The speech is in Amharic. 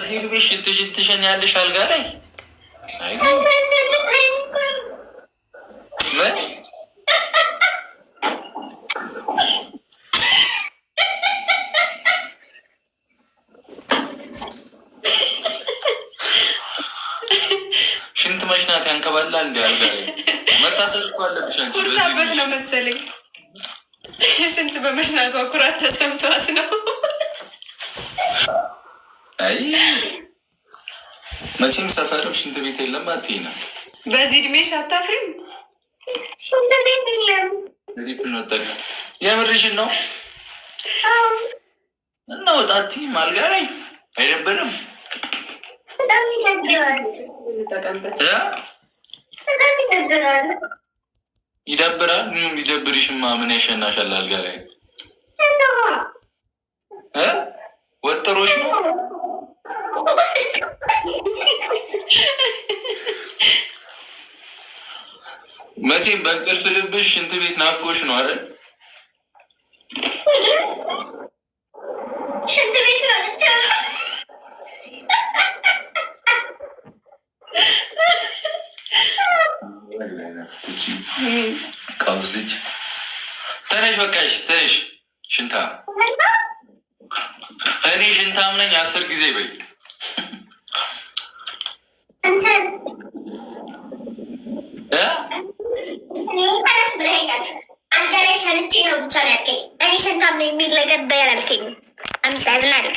በዚህ ቤት ሽትሽን ያለሽ አልጋ ላይ ሽንት መሽናት ያንከባላል። እንዲ አልጋ ላይ መታሰብ እኮ አለብሽ አንቺ። ኩርታበት ነው መሰለኝ ሽንት በመሽናቷ ኩራት ተሰምቷት ነው። አይ መቼም ሰፈርም ሽንት ቤት የለም አትይኝ ነው። በዚህ እድሜሽ አታፍሪም? ሽንት ቤት የለም። የምርሽን ነው? እና ወጣቲ አልጋ ላይ አይደብርም? በጣም ይደብራል። ይደብራል። ቢደብርሽማ ምን ያሸናሻል? አልጋ ላይ ወጥሮሽ ነው። መቼም በእንቅልፍ ልብሽ ሽንት ቤት ናፍቆሽ ነው አይደል? ሽንት ቤት ነው ቀውስ ልጅ ተነሽ፣ በቃሽ፣ ተነሽ። ሽንታ እኔ ሽንታም ነኝ 10 ጊዜ በይ። አንተ ላይ ሸንቼ ነው ብቻ ነው ያልከኝ። እኔ ሽንታም ነኝ የሚል ነገር በይ አላልከኝም። አምሳዝናለሁ